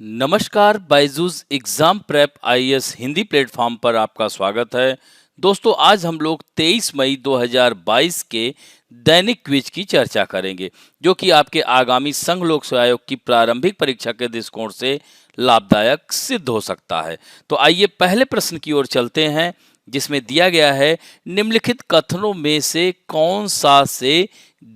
नमस्कार, Byju's exam prep IAS Hindi platform पर आपका स्वागत है। दोस्तों, आज हम लोग 23 मई 2022 के दैनिक क्विज की चर्चा करेंगे, जो कि आपके आगामी संघ लोक सेवा आयोग की प्रारंभिक परीक्षा के दृष्टिकोण से लाभदायक सिद्ध हो सकता है। तो आइए पहले प्रश्न की ओर चलते हैं, जिसमें दिया गया है निम्नलिखित कथनों में से कौन सा से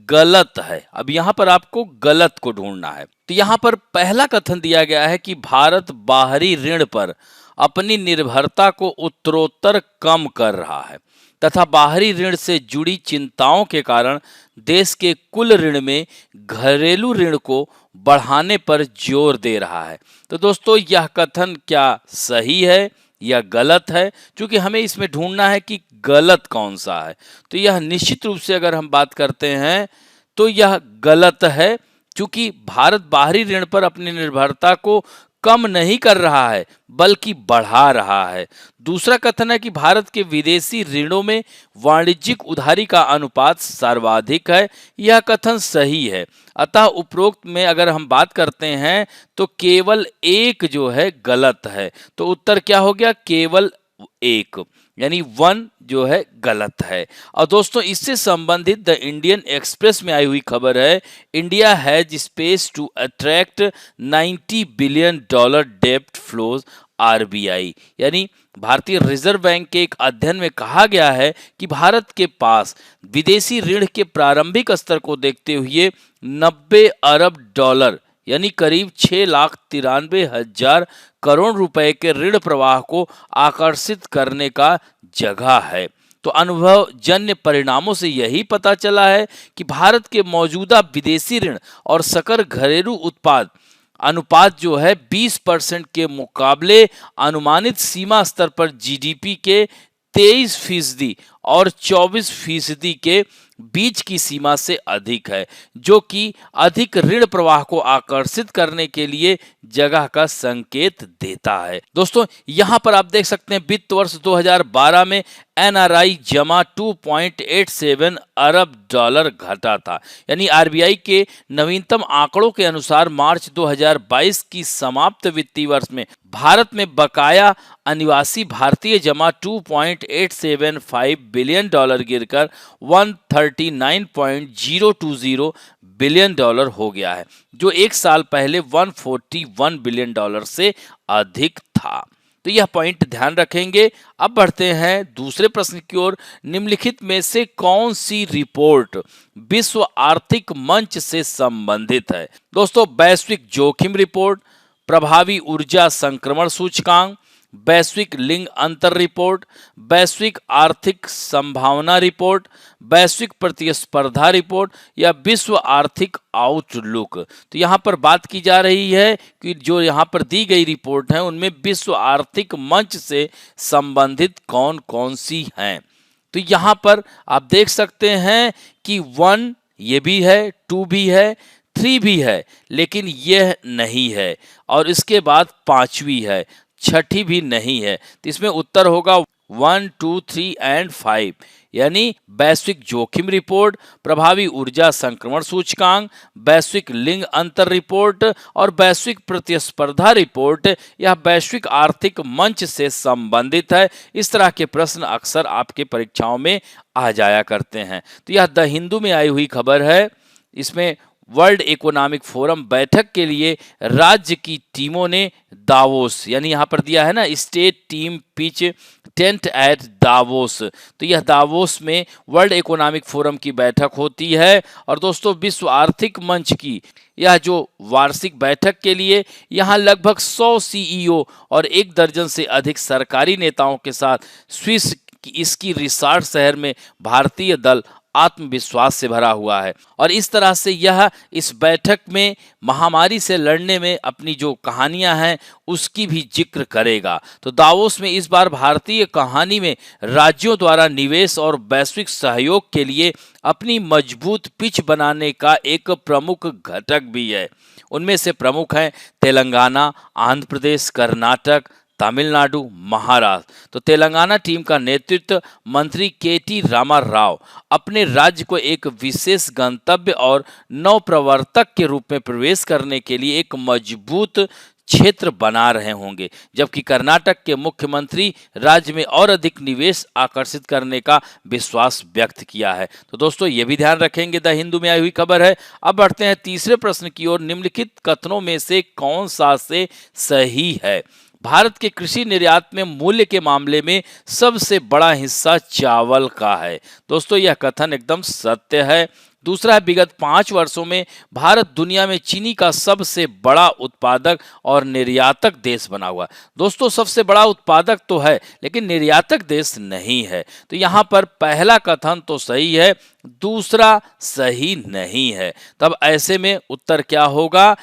गलत है। अब यहाँ पर आपको गलत को ढूंढना है। तो यहाँ पर पहला कथन दिया गया है कि भारत बाहरी ऋण पर अपनी निर्भरता को उत्तरोत्तर कम कर रहा है तथा बाहरी ऋण से जुड़ी चिंताओं के कारण देश के कुल ऋण में घरेलू ऋण को बढ़ाने पर जोर दे रहा है। तो दोस्तों, यह कथन क्या सही है या गलत है? क्योंकि हमें इसमें ढूंढना है कि गलत कौन सा है। तो यह निश्चित रूप से अगर हम बात करते हैं तो यह गलत है, क्योंकि भारत बाहरी ऋण पर अपनी निर्भरता को कम नहीं कर रहा है बल्कि बढ़ा रहा है। दूसरा कथन है कि भारत के विदेशी ऋणों में वाणिज्यिक उधारी का अनुपात सर्वाधिक है। यह कथन सही है। अतः उपरोक्त में अगर हम बात करते हैं तो केवल एक जो है गलत है। तो उत्तर क्या हो गया? केवल एक, यानी 1 जो है गलत है। और दोस्तों, इससे संबंधित द इंडियन एक्सप्रेस में आई हुई खबर है, India has space to attract $90 billion डेब्ट फ्लोज आरबीआई, यानी भारतीय रिजर्व बैंक के एक अध्ययन में कहा गया है कि भारत के पास विदेशी ऋण के प्रारंभिक स्तर को देखते हुए $90 अरब यानी करीब 6,93,000 करोड़ रुपए के ऋण प्रवाह को आकर्षित करने का जगह है। तो अनुभव जन्य परिणामों से यही पता चला है कि भारत के मौजूदा विदेशी ऋण और सकल घरेलू उत्पाद अनुपात जो है 20% के मुकाबले अनुमानित सीमा स्तर पर जीडीपी के 23% और 24% के बीच की सीमा से अधिक है, जो कि अधिक ऋण प्रवाह को आकर्षित करने के लिए जगह का संकेत देता है। दोस्तों, यहां पर आप देख सकते हैं वित्त वर्ष 2012 में एनआरआई जमा 2.87 अरब डॉलर घटा था, यानी आरबीआई के नवीनतम आंकड़ों के अनुसार मार्च 2022 की समाप्त वित्तीय वर्ष में भारत में बकाया अनिवासी भारतीय जमा 2.875 बिलियन डॉलर गिरकर 139.020 बिलियन डॉलर हो गया है, जो एक साल पहले 141 बिलियन डॉलर से अधिक था। तो यह पॉइंट ध्यान रखेंगे। अब बढ़ते हैं दूसरे प्रश्न की ओर। निम्नलिखित में से कौन सी रिपोर्ट विश्व आर्थिक मंच से संबंधित है? दोस्तों, वैश्विक जोखिम रिपोर्ट, प्रभावी ऊर्जा संक्रमण सूचकांक, वैश्विक लिंग अंतर रिपोर्ट, वैश्विक आर्थिक संभावना रिपोर्ट, वैश्विक प्रतिस्पर्धा रिपोर्ट या विश्व आर्थिक आउटलुक। तो यहाँ पर बात की जा रही है कि जो यहाँ पर दी गई रिपोर्ट है उनमें विश्व आर्थिक मंच से संबंधित कौन कौन सी हैं। तो यहाँ पर आप देख सकते हैं कि 1 ये भी है, 2 भी है, 3 भी है, लेकिन यह नहीं है, और इसके बाद 5वीं है, 6ठी भी नहीं है। तो इसमें उत्तर होगा 1, 2, 3 एंड 5, यानी वैश्विक जोखिम रिपोर्ट, प्रभावी ऊर्जा संक्रमण सूचकांक, वैश्विक लिंग अंतर रिपोर्ट और वैश्विक प्रतिस्पर्धा रिपोर्ट यह वैश्विक आर्थिक मंच से संबंधित है। इस तरह के प्रश्न अक्सर आपके परीक्षाओं में आ जाया करते हैं। तो यह द हिंदू में आई हुई खबर है। इसमें वर्ल्ड इकोनॉमिक फोरम बैठक के लिए राज्य की टीमों ने दावोस, यानी यहाँ पर दिया है ना, state team pitch tent at Davos. तो यह दावोस में वर्ल्ड इकोनॉमिक फोरम की बैठक होती है। और दोस्तों, विश्व आर्थिक मंच की यह जो वार्षिक बैठक के लिए यहाँ लगभग 100 सीईओ और 1 दर्जन से अधिक सरकारी नेताओं के साथ स्विस की इसकी रिसार्ट शहर में भारतीय दल आत्मविश्वास से भरा हुआ है। और इस तरह से यह इस बैठक में महामारी से लड़ने में अपनी जो कहानियां हैं उसकी भी जिक्र करेगा। तो दावोस में इस बार भारतीय कहानी में राज्यों द्वारा निवेश और वैश्विक सहयोग के लिए अपनी मजबूत पिच बनाने का एक प्रमुख घटक भी है। उनमें से प्रमुख हैं तेलंगाना, आंध्र प्रदेश, कर्नाटक, तमिलनाडु, महाराष्ट्र। तो तेलंगाना टीम का नेतृत्व मंत्री केटी रामा राव अपने राज्य को एक विशेष गंतव्य और नवप्रवर्तक के रूप में प्रवेश करने के लिए एक मजबूत क्षेत्र बना रहे होंगे, जबकि कर्नाटक के मुख्यमंत्री राज्य में और अधिक निवेश आकर्षित करने का विश्वास व्यक्त किया है। तो दोस्तों ये भी ध्यान रखेंगे, द हिंदू में आई हुई खबर है। अब बढ़ते हैं तीसरे प्रश्न की ओर। निम्नलिखित कथनों में से कौन सा से सही है? भारत के कृषि निर्यात में मूल्य के मामले में सबसे बड़ा हिस्सा चावल का है। दोस्तों यह कथन एकदम सत्य है। दूसरा है, विगत 5 वर्षों में भारत दुनिया में चीनी का सबसे बड़ा उत्पादक और निर्यातक देश बना हुआ। दोस्तों सबसे बड़ा उत्पादक तो है लेकिन निर्यातक देश नहीं है। तो यहाँ पर पहला कथन तो सही है, दूसरा सही नहीं है। तब ऐसे में उत्तर क्या होगा?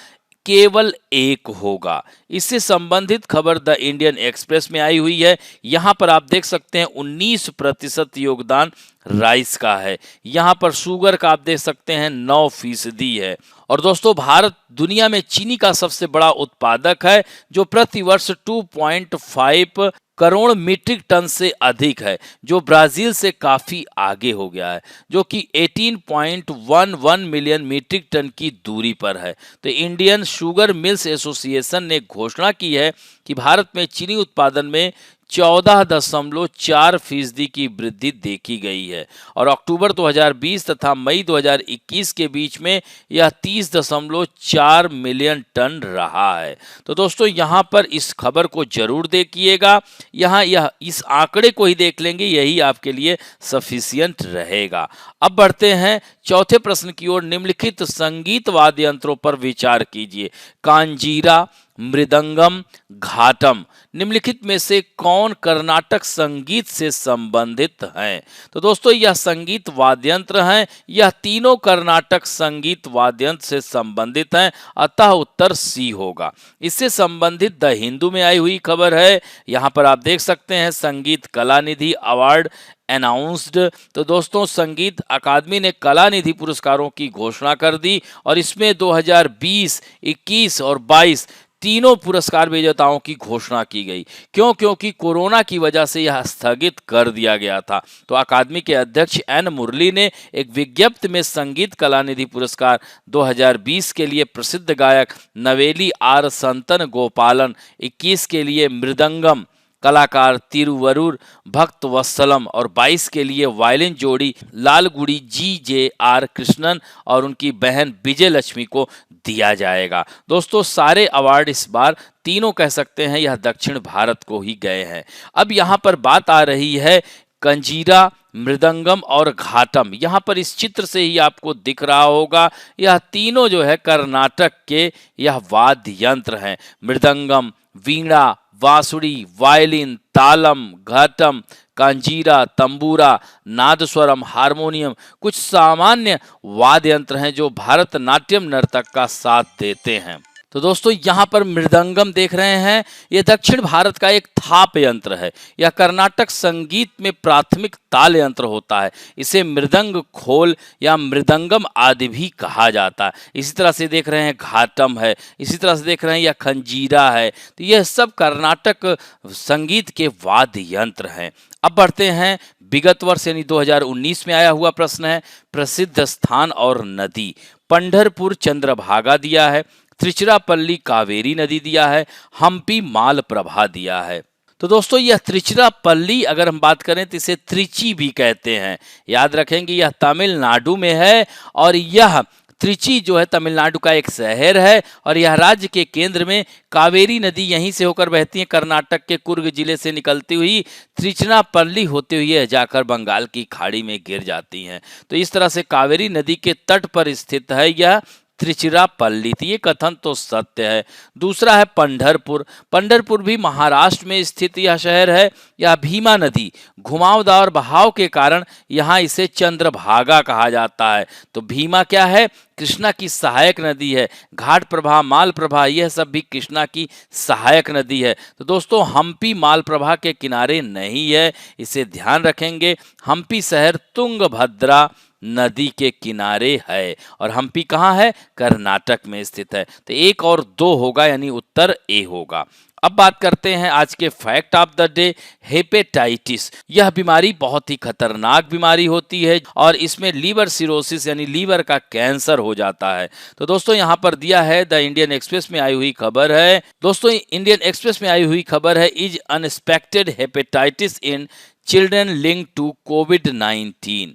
केवल एक होगा। इससे संबंधित खबर द इंडियन एक्सप्रेस में आई हुई है। यहाँ पर आप देख सकते हैं 19% योगदान राइस का है। यहाँ पर शुगर का आप देख सकते हैं 9% है। और दोस्तों भारत दुनिया में चीनी का सबसे बड़ा उत्पादक है, जो प्रति वर्ष 2.5 करोड़ मीट्रिक टन से अधिक है, जो ब्राजील से काफी आगे हो गया है, जो कि 18.11 मिलियन मीट्रिक टन की दूरी पर है। तो इंडियन शुगर मिल्स एसोसिएशन ने घोषणा की है कि भारत में चीनी उत्पादन में 14.4% की वृद्धि देखी गई है और अक्टूबर 2020 तथा मई 2021 के बीच में यह 30.4 मिलियन टन रहा है। तो दोस्तों यहाँ पर इस खबर को जरूर देखिएगा, यहाँ यह इस आंकड़े को ही देख लेंगे, यही आपके लिए सफिशियंट रहेगा। अब बढ़ते हैं चौथे प्रश्न की ओर। निम्नलिखित संगीत वाद्य यंत्रों पर विचार कीजिए। कांजीरा, मृदंगम, घाटम, निम्नलिखित में से कौन कर्नाटक संगीत से संबंधित हैं? तो दोस्तों यह संगीत वाद्यंत्र हैं, यह तीनों कर्नाटक संगीत वाद्यंत्र से संबंधित हैं, अतः उत्तर सी होगा। इससे संबंधित द हिंदू में आई हुई खबर है। यहाँ पर आप देख सकते हैं संगीत कला निधि अवार्ड अनाउंस्ड। तो दोस्तों संगीत अकादमी ने कला निधि पुरस्कारों की घोषणा कर दी और इसमें 2020, 21 और 22 तीनों पुरस्कार विजेताओं की घोषणा की गई। क्यों? क्योंकि कोरोना की वजह से यह स्थगित कर दिया गया था। तो अकादमी के अध्यक्ष एन मुरली ने एक विज्ञप्ति में संगीत कला निधि पुरस्कार 2020 के लिए प्रसिद्ध गायक नवेली आर संतन गोपालन, 21 के लिए मृदंगम कलाकार तिरुवरूर भक्त वत्सलम और 22 के लिए वायलिन जोड़ी लालगुड़ी GJR कृष्णन और उनकी बहन विजय लक्ष्मी को दिया जाएगा। दोस्तों सारे अवार्ड इस बार तीनों कह सकते हैं यह दक्षिण भारत को ही गए हैं। अब यहाँ पर बात आ रही है कंजीरा, मृदंगम और घाटम। यहाँ पर इस चित्र से ही आपको दिख रहा होगा, यह तीनों जो है कर्नाटक के यह वाद्य यंत्र हैं। मृदंगम, वीणा, बांसुरी, वायलिन, तालम, घटम, कांजीरा, तंबूरा, नादस्वरम, हारमोनियम कुछ सामान्य वाद्य यंत्र हैं जो भरतनाट्यम नर्तक का साथ देते हैं। तो दोस्तों यहाँ पर मृदंगम देख रहे हैं, यह दक्षिण भारत का एक थाप यंत्र है। यह कर्नाटक संगीत में प्राथमिक ताल यंत्र होता है। इसे मृदंग खोल या मृदंगम आदि भी कहा जाता है। इसी तरह से देख रहे हैं घाटम है, इसी तरह से देख रहे हैं यह खंजीरा है। तो यह सब कर्नाटक संगीत के वाद्य यंत्र हैं। अब बढ़ते हैं विगत वर्ष यानी 2019 में आया हुआ प्रश्न है। प्रसिद्ध स्थान और नदी। पंढरपुर चंद्रभागा दिया है, त्रिचिरापल्ली कावेरी नदी दिया है, हम्पी मालप्रभा दिया है। तो दोस्तों यह त्रिचिरापल्ली अगर हम बात करें तो इसे त्रिची भी कहते हैं। याद रखेंगे यह तमिलनाडु में है और यह त्रिची जो है तमिलनाडु का एक शहर है और यह राज्य के केंद्र में कावेरी नदी यहीं से होकर बहती है। कर्नाटक के कुर्ग जिले से निकलती हुई त्रिचिरापल्ली होते हुए जाकर बंगाल की खाड़ी में गिर जाती हैं। तो इस तरह से कावेरी नदी के तट पर स्थित है यह त्रिचिरापल्ली। ये कथन तो सत्य है। दूसरा है पंढरपुर। पंढरपुर भी महाराष्ट्र में स्थित यह शहर है। यह भीमा नदी घुमावदार बहाव के कारण यहाँ इसे चंद्रभागा कहा जाता है। तो भीमा क्या है? कृष्णा की सहायक नदी है। घाट प्रभा, मालप्रभा यह सब भी कृष्णा की सहायक नदी है। तो दोस्तों हम्पी मालप्रभा के किनारे नहीं है, इसे ध्यान रखेंगे। हम्पी शहर तुंगभद्रा नदी के किनारे है और हम्पी कहाँ है? कर्नाटक में स्थित है। तो 1 और 2 होगा यानी उत्तर ए होगा। अब बात करते हैं आज के fact of the day, hepatitis. यह बीमारी बहुत ही खतरनाक बीमारी होती है और इसमें लीवर सिरोसिस यानी लीवर का कैंसर हो जाता है। तो दोस्तों यहाँ पर दिया है द इंडियन एक्सप्रेस में आई हुई खबर है। दोस्तों इंडियन एक्सप्रेस में आई हुई खबर है, is unexpected hepatitis in children link to कोविड-19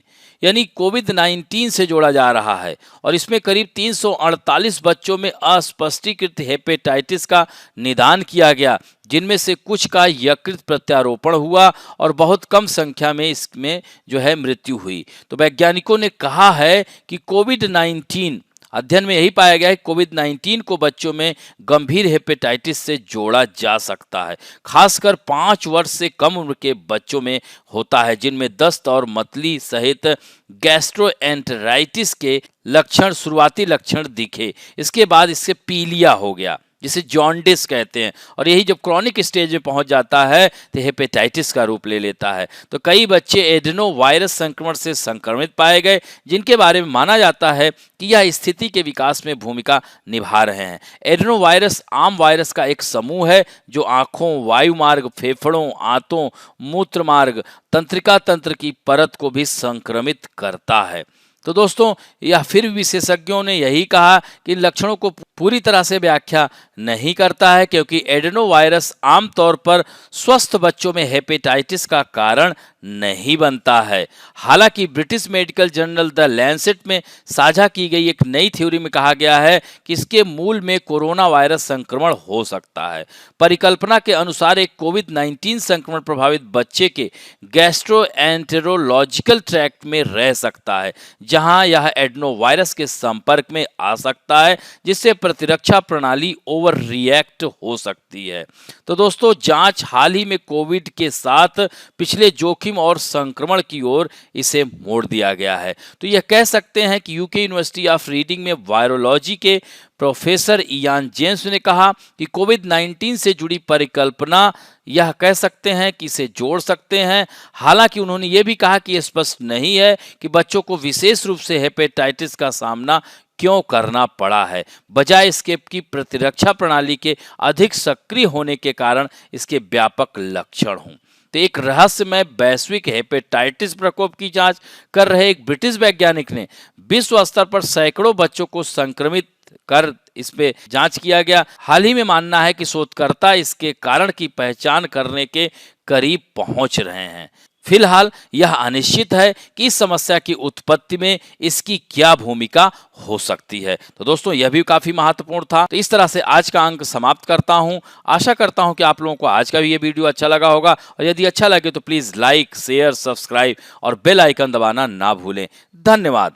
यानी कोविड-19 से जोड़ा जा रहा है और इसमें करीब 348 बच्चों में अस्पष्टीकृत हेपेटाइटिस का निदान किया गया, जिनमें से कुछ का यकृत प्रत्यारोपण हुआ और बहुत कम संख्या में इसमें जो है मृत्यु हुई। तो वैज्ञानिकों ने कहा है कि कोविड-19 अध्ययन में यही पाया गया है कि कोविड-19 को बच्चों में गंभीर हेपेटाइटिस से जोड़ा जा सकता है, खासकर 5 वर्ष से कम उम्र के बच्चों में होता है, जिनमें दस्त और मतली सहित गैस्ट्रोएंटेराइटिस के शुरुआती लक्षण दिखे। इसके बाद इससे पीलिया हो गया, जिसे जॉन्डिस कहते हैं, और यही जब क्रॉनिक स्टेज में पहुंच जाता है तो हेपेटाइटिस का रूप ले लेता है। तो कई बच्चे एडेनो वायरस संक्रमण से संक्रमित पाए गए, जिनके बारे में माना जाता है कि यह स्थिति के विकास में भूमिका निभा रहे हैं। एडेनो वायरस आम वायरस का एक समूह है जो आंखों, वायुमार्ग, फेफड़ों, आंतों, मूत्र मार्ग, तंत्रिका तंत्र की परत को भी संक्रमित करता है। तो दोस्तों यह फिर विशेषज्ञों ने यही कहा कि इन लक्षणों को पूरी तरह से व्याख्या नहीं करता है, क्योंकि एडेनो वायरस आमतौर पर स्वस्थ बच्चों में हेपेटाइटिस का कारण नहीं बनता है। हालांकि British medical journal the Lancet में साझा की गई एक नई थ्योरी में कहा गया है कि इसके मूल में कोरोना वायरस संक्रमण हो सकता है। परिकल्पना के अनुसार एक कोविड-19 संक्रमण प्रभावित बच्चे के गैस्ट्रोएंटेरोलॉजिकल ट्रैक्ट में रह सकता है, जहां यह एडेनो वायरस के संपर्क में आ सकता है, जिससे प्रतिरक्षा प्रणाली ओवर रिएक्ट हो सकती है। तो दोस्तों जांच हाल ही में कोविड के साथ पिछले जोखिम और संक्रमण की ओर इसे मोड़ दिया गया है। तो यह कह सकते हैं कि यूके यूनिवर्सिटी ऑफ रीडिंग में वायरोलॉजी के प्रोफेसर इयान जेम्स ने कहा कि कोविड-19 से जुड़ी परिकल्पना यह कह सकते हैं कि इसे जोड़ सकते हैं। हालांकि उन्होंने ये भी कहा कि यह स्पष्ट नहीं है कि बच्चों को विशेष रूप से हेपेटाइटिस का सामना क्यों करना पड़ा है, बजाय इसके की प्रतिरक्षा प्रणाली के अधिक सक्रिय होने के कारण इसके व्यापक लक्षण हों। तो एक रहस्यमय वैश्विक हेपेटाइटिस प्रकोप की जांच कर रहे एक ब्रिटिश वैज्ञानिक ने विश्व स्तर पर सैकड़ों बच्चों को संक्रमित कर इस पे जांच किया गया। हाल ही में मानना है कि शोधकर्ता इसके कारण की पहचान करने के करीब पहुंच रहे हैं। फिलहाल यह अनिश्चित है कि इस समस्या की उत्पत्ति में इसकी क्या भूमिका हो सकती है। तो दोस्तों यह भी काफी महत्वपूर्ण था। तो इस तरह से आज का अंक समाप्त करता हूं। आशा करता हूं कि आप लोगों को आज का भी ये वीडियो अच्छा लगा होगा, और यदि अच्छा लगे तो प्लीज लाइक, शेयर, सब्सक्राइब और बेल आइकन दबाना ना भूलें। धन्यवाद।